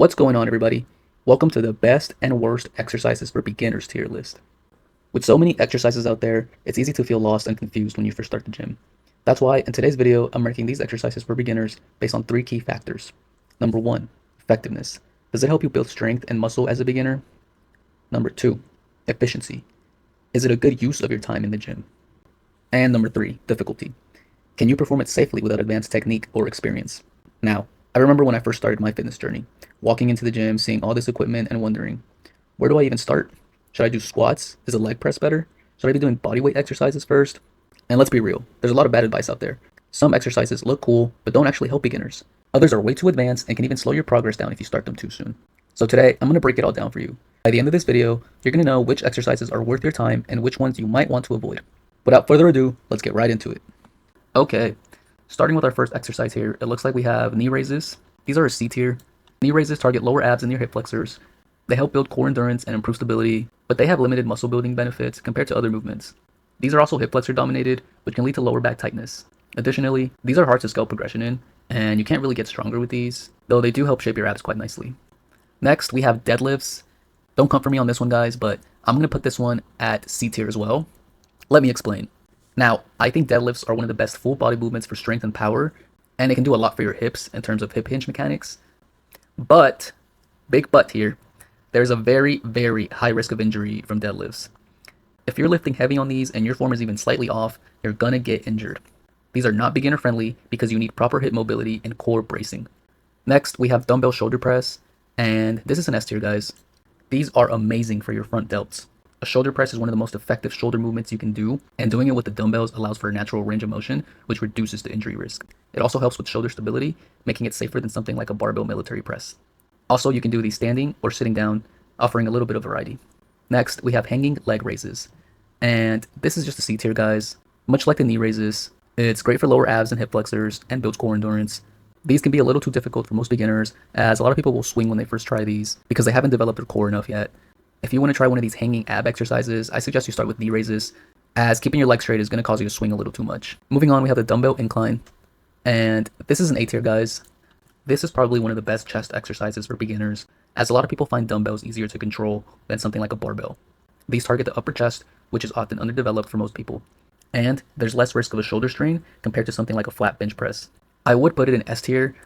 What's going on, everybody? Welcome to the best and worst exercises for beginners tier list. With so many exercises out there, it's easy to feel lost and confused when you first start the gym. That's why in today's video, I'm ranking these exercises for beginners based on three key factors. Number one, effectiveness. Does it help you build strength and muscle as a beginner? Number two, efficiency. Is it a good use of your time in the gym? And number three, difficulty. Can you perform it safely without advanced technique or experience? Now, I remember when I first started my fitness journey, walking into the gym, seeing all this equipment and wondering, where do I even start? Should I do squats? Is a leg press better? Should I be doing bodyweight exercises first? And let's be real, there's a lot of bad advice out there. Some exercises look cool, but don't actually help beginners. Others are way too advanced and can even slow your progress down if you start them too soon. So today, I'm going to break it all down for you. By the end of this video, you're going to know which exercises are worth your time and which ones you might want to avoid. Without further ado, let's get right into it. Okay, starting with our first exercise here, it looks like we have knee raises. These are a C tier. Knee raises target lower abs and your hip flexors. They help build core endurance and improve stability, but they have limited muscle building benefits compared to other movements. These are also hip flexor dominated, which can lead to lower back tightness. Additionally, these are hard to scale progression in, and you can't really get stronger with these, though they do help shape your abs quite nicely. Next, we have deadlifts. Don't come for me on this one, guys, but I'm going to put this one at C tier as well. Let me explain. Now, I think deadlifts are one of the best full body movements for strength and power, and it can do a lot for your hips in terms of hip hinge mechanics. But, big but here, there's a very, very high risk of injury from deadlifts. If you're lifting heavy on these and your form is even slightly off, you're gonna get injured. These are not beginner friendly because you need proper hip mobility and core bracing. Next, we have dumbbell shoulder press, and this is an S tier, guys. These are amazing for your front delts. A shoulder press is one of the most effective shoulder movements you can do, and doing it with the dumbbells allows for a natural range of motion, which reduces the injury risk. It also helps with shoulder stability, making it safer than something like a barbell military press. Also, you can do these standing or sitting down, offering a little bit of variety. Next, we have hanging leg raises, and this is just a C tier, guys. Much like the knee raises, it's great for lower abs and hip flexors and builds core endurance. These can be a little too difficult for most beginners, as a lot of people will swing when they first try these because they haven't developed their core enough yet. If you want to try one of these hanging ab exercises, I suggest you start with knee raises, as keeping your legs straight is going to cause you to swing a little too much. Moving on, we have the dumbbell incline, and this is an A tier, guys. This is probably one of the best chest exercises for beginners, as a lot of people find dumbbells easier to control than something like a barbell. These target the upper chest, which is often underdeveloped for most people, and there's less risk of a shoulder strain compared to something like a flat bench press. I would put it in S tier,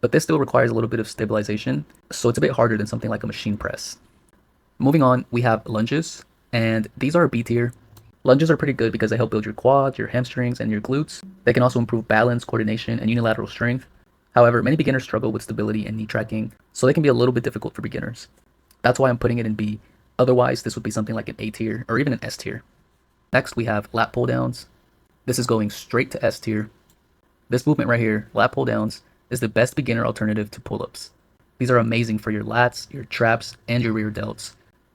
but this still requires a little bit of stabilization, so it's a bit harder than something like a machine press. Moving on, we have lunges, and these are a B tier. Lunges are pretty good because they help build your quads, your hamstrings, and your glutes. They can also improve balance, coordination, and unilateral strength. However, many beginners struggle with stability and knee tracking, so they can be a little bit difficult for beginners. That's why I'm putting it in B. Otherwise, this would be something like an A tier or even an S tier. Next, we have lat pull downs. This is going straight to S tier. This movement right here, lat pull downs, is the best beginner alternative to pull-ups. These are amazing for your lats, your traps, and your rear delts.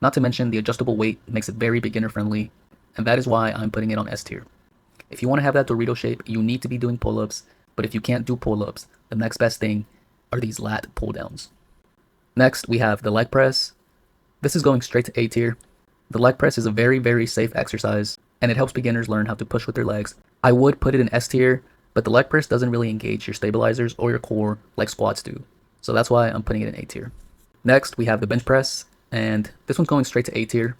Not to mention, the adjustable weight makes it very beginner friendly, and that is why I'm putting it on S tier. If you want to have that Dorito shape, you need to be doing pull-ups, but if you can't do pull-ups, the next best thing are these lat pull-downs. Next, we have the leg press. This is going straight to A tier. The leg press is a very, very safe exercise, and it helps beginners learn how to push with their legs. I would put it in S tier, but the leg press doesn't really engage your stabilizers or your core like squats do, so that's why I'm putting it in A tier. Next, we have the bench press, and this one's going straight to A tier.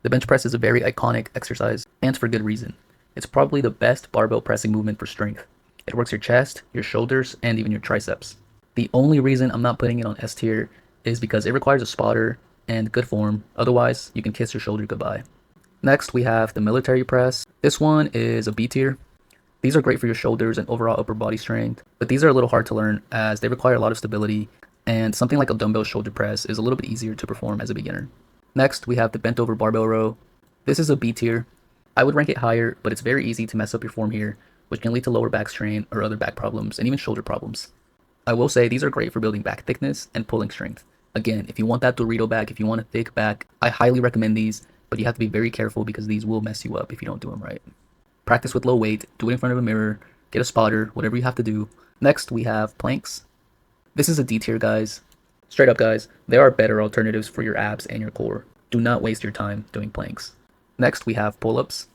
The bench press is a very iconic exercise, and for good reason. It's probably the best barbell pressing movement for strength. It works your chest, your shoulders, and even your triceps. The only reason I'm not putting it on S tier is because it requires a spotter and good form, otherwise you can kiss your shoulder goodbye. Next, we have the military press. This one is a B tier. These are great for your shoulders and overall upper body strength, but these are a little hard to learn as they require a lot of stability, and something like a dumbbell shoulder press is a little bit easier to perform as a beginner. Next, we have the bent over barbell row. This is a B tier. I would rank it higher, but it's very easy to mess up your form here, which can lead to lower back strain or other back problems and even shoulder problems. I will say these are great for building back thickness and pulling strength. Again, if you want that Dorito back, if you want a thick back, I highly recommend these, but you have to be very careful because these will mess you up if you don't do them right. Practice with low weight, do it in front of a mirror, get a spotter, whatever you have to do. Next, we have planks. This is a D tier, guys. Straight up, guys, there are better alternatives for your abs and your core. Do not waste your time doing planks. Next, we have pull-ups.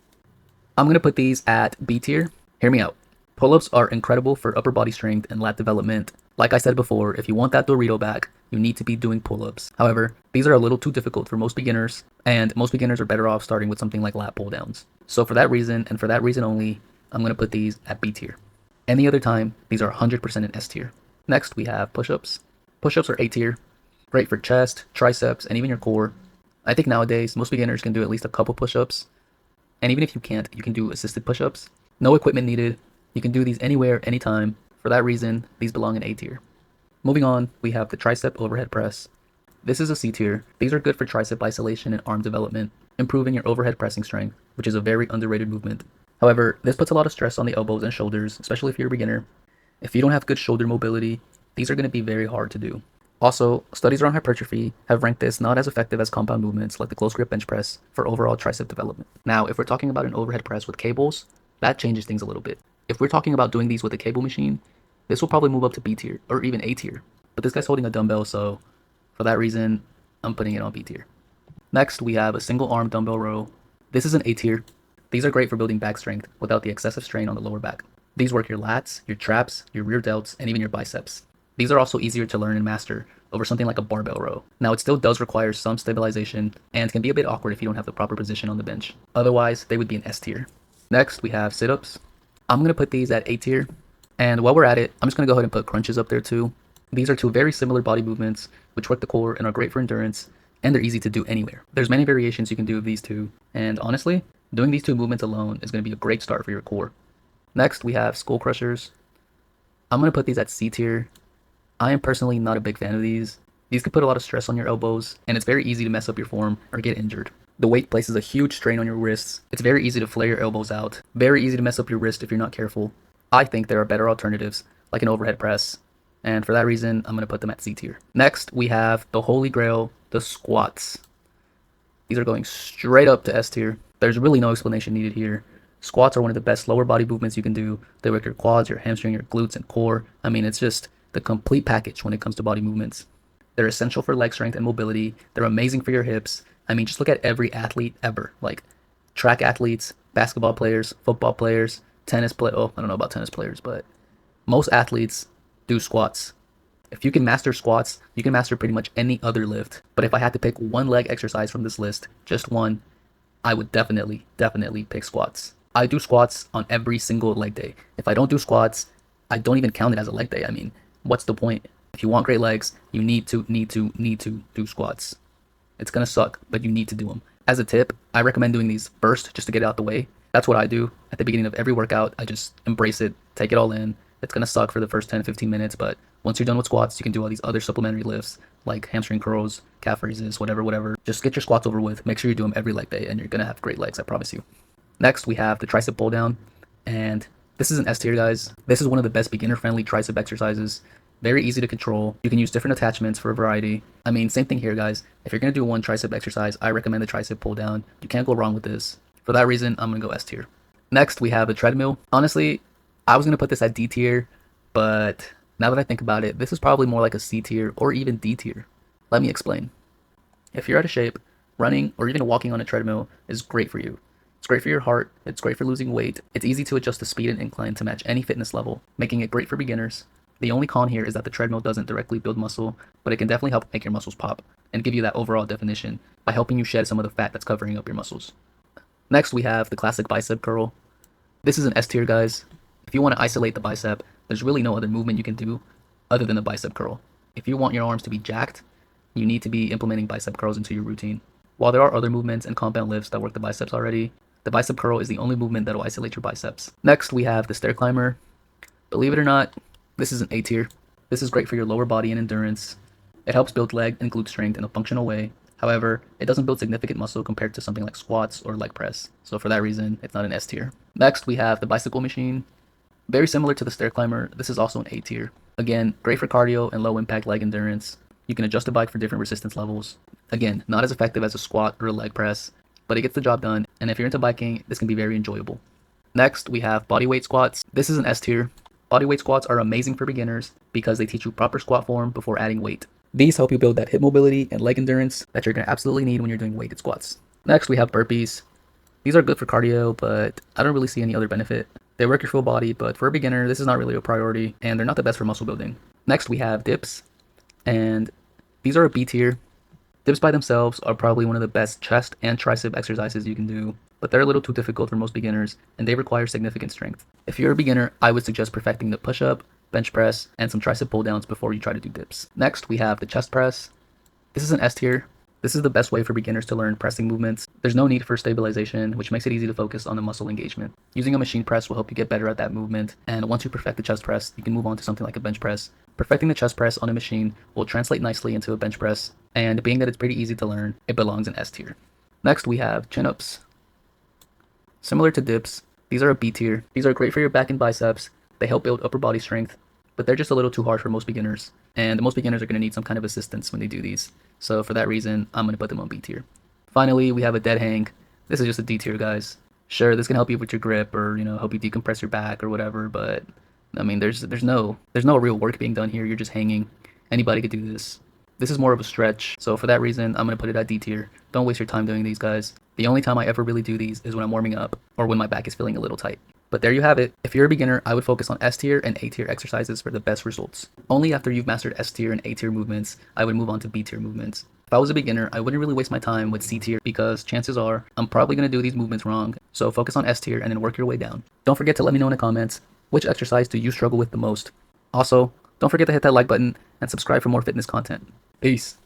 I'm going to put these at B tier. Hear me out. Pull-ups are incredible for upper body strength and lat development, Like I said before, if you want that Dorito back, you need to be doing pull-ups. However, these are a little too difficult for most beginners, and most beginners are better off starting with something like lat pull-downs. So for that reason, and for that reason only, I'm going to put these at B tier. Any other time, these are 100% in S tier. Next, we have push-ups. Push-ups are A tier, great for chest, triceps, and even your core. I think nowadays, most beginners can do at least a couple push-ups, and even if you can't, you can do assisted push-ups. No equipment needed. You can do these anywhere, anytime. For that reason, these belong in A tier. Moving on, we have the tricep overhead press. This is a C tier. These are good for tricep isolation and arm development, improving your overhead pressing strength, which is a very underrated movement. However, this puts a lot of stress on the elbows and shoulders, especially if you're a beginner. If you don't have good shoulder mobility, these are going to be very hard to do. Also, studies around hypertrophy have ranked this not as effective as compound movements like the close grip bench press for overall tricep development. Now, if we're talking about an overhead press with cables, that changes things a little bit. If we're talking about doing these with a cable machine, this will probably move up to B tier or even A tier. But this guy's holding a dumbbell, so for that reason, I'm putting it on B tier. Next, we have a single arm dumbbell row. This is an A tier. These are great for building back strength without the excessive strain on the lower back. These work your lats, your traps, your rear delts, and even your biceps. These are also easier to learn and master over something like a barbell row. Now, it still does require some stabilization and can be a bit awkward if you don't have the proper position on the bench. Otherwise, they would be an S tier. Next, we have sit-ups. I'm going to put these at A tier. And while we're at it, I'm just going to go ahead and put crunches up there too. These are two very similar body movements which work the core and are great for endurance, and they're easy to do anywhere. There's many variations you can do of these two, and honestly, doing these two movements alone is going to be a great start for your core. Next, we have skull crushers. I'm going to put these at C tier. I am personally not a big fan of these. These can put a lot of stress on your elbows, and it's very easy to mess up your form or get injured. The weight places a huge strain on your wrists. It's very easy to flare your elbows out. Very easy to mess up your wrist if you're not careful. I think there are better alternatives, like an overhead press, and for that reason, I'm going to put them at C tier. Next, we have the holy grail, the squats. These are going straight up to S tier. There's really no explanation needed here. Squats are one of the best lower body movements you can do. They work your quads, your hamstring, your glutes, and core. I mean, it's just the complete package when it comes to body movements. They're essential for leg strength and mobility. They're amazing for your hips. I mean, just look at every athlete ever, like track athletes, basketball players, football players, tennis play. Oh, I don't know about tennis players, but most athletes do squats. If you can master squats, you can master pretty much any other lift. But if I had to pick one leg exercise from this list, just one, I would definitely pick squats. I do squats on every single leg day. If I don't do squats, I don't even count it as a leg day. I mean, what's the point? If you want great legs, you need to do squats. It's gonna suck, but you need to do them. As a tip, I recommend doing these first just to get it out the way. That's what I do at the beginning of every workout. I just embrace it, take it all in. It's gonna suck for the first 10-15 minutes, but once you're done with squats, you can do all these other supplementary lifts like hamstring curls, calf raises, whatever. Just get your squats over with. Make sure you do them every leg day, and you're gonna have great legs, I promise you. Next, we have the tricep pull down, and this is an S tier, guys. This is one of the best beginner-friendly tricep exercises. Very easy to control. You can use different attachments for a variety. I mean, same thing here, guys. If you're gonna do one tricep exercise, I recommend the tricep pull down. You can't go wrong with this. For that reason, I'm gonna go S tier. Next, we have the treadmill. Honestly, I was gonna put this at D tier, but now that I think about it, this is probably more like a C tier or even D tier. Let me explain. If you're out of shape, running or even walking on a treadmill is great for you. It's great for your heart, it's great for losing weight, it's easy to adjust the speed and incline to match any fitness level, making it great for beginners. The only con here is that the treadmill doesn't directly build muscle, but it can definitely help make your muscles pop and give you that overall definition by helping you shed some of the fat that's covering up your muscles. Next, we have the classic bicep curl. This is an S tier, guys. If you want to isolate the bicep, there's really no other movement you can do other than the bicep curl. If you want your arms to be jacked, you need to be implementing bicep curls into your routine. While there are other movements and compound lifts that work the biceps already, the bicep curl is the only movement that will isolate your biceps. Next, we have the stair climber. Believe it or not, this is an A tier. This is great for your lower body and endurance. It helps build leg and glute strength in a functional way. However, it doesn't build significant muscle compared to something like squats or leg press. So for that reason, it's not an S tier. Next, we have the bicycle machine. Very similar to the stair climber, this is also an A tier. Again, great for cardio and low impact leg endurance. You can adjust the bike for different resistance levels. Again, not as effective as a squat or a leg press, but it gets the job done, and if you're into biking, this can be very enjoyable. Next, we have bodyweight squats. This is an S tier. Bodyweight squats are amazing for beginners because they teach you proper squat form before adding weight. These help you build that hip mobility and leg endurance that you're going to absolutely need when you're doing weighted squats. Next, we have burpees. These are good for cardio, but I don't really see any other benefit. They work your full body, but for a beginner, this is not really a priority, and they're not the best for muscle building. Next, we have dips, and these are a B tier. Dips by themselves are probably one of the best chest and tricep exercises you can do, but they're a little too difficult for most beginners, and they require significant strength. If you're a beginner, I would suggest perfecting the push-up, bench press, and some tricep pull-downs before you try to do dips. Next, we have the chest press. This is an S tier. This is the best way for beginners to learn pressing movements. There's no need for stabilization, which makes it easy to focus on the muscle engagement. Using a machine press will help you get better at that movement, and once you perfect the chest press, you can move on to something like a bench press. Perfecting the chest press on a machine will translate nicely into a bench press, and being that it's pretty easy to learn, it belongs in S tier. Next, we have chin-ups. Similar to dips, these are a B tier. These are great for your back and biceps. They help build upper body strength, but they're just a little too hard for most beginners, and most beginners are going to need some kind of assistance when they do these. So for that reason, I'm going to put them on B tier. Finally, we have a dead hang. This is just a D tier, guys. Sure, this can help you with your grip or, help you decompress your back or whatever, but I mean, there's no real work being done here. You're just hanging. Anybody could do this. This is more of a stretch, so for that reason, I'm going to put it at D tier. Don't waste your time doing these, guys. The only time I ever really do these is when I'm warming up or when my back is feeling a little tight. But there you have it. If you're a beginner, I would focus on S tier and A tier exercises for the best results. Only after you've mastered S tier and A tier movements, I would move on to B tier movements. If I was a beginner, I wouldn't really waste my time with C tier because chances are I'm probably going to do these movements wrong. So focus on S tier and then work your way down. Don't forget to let me know in the comments, which exercise do you struggle with the most? Also, don't forget to hit that like button and subscribe for more fitness content. Peace.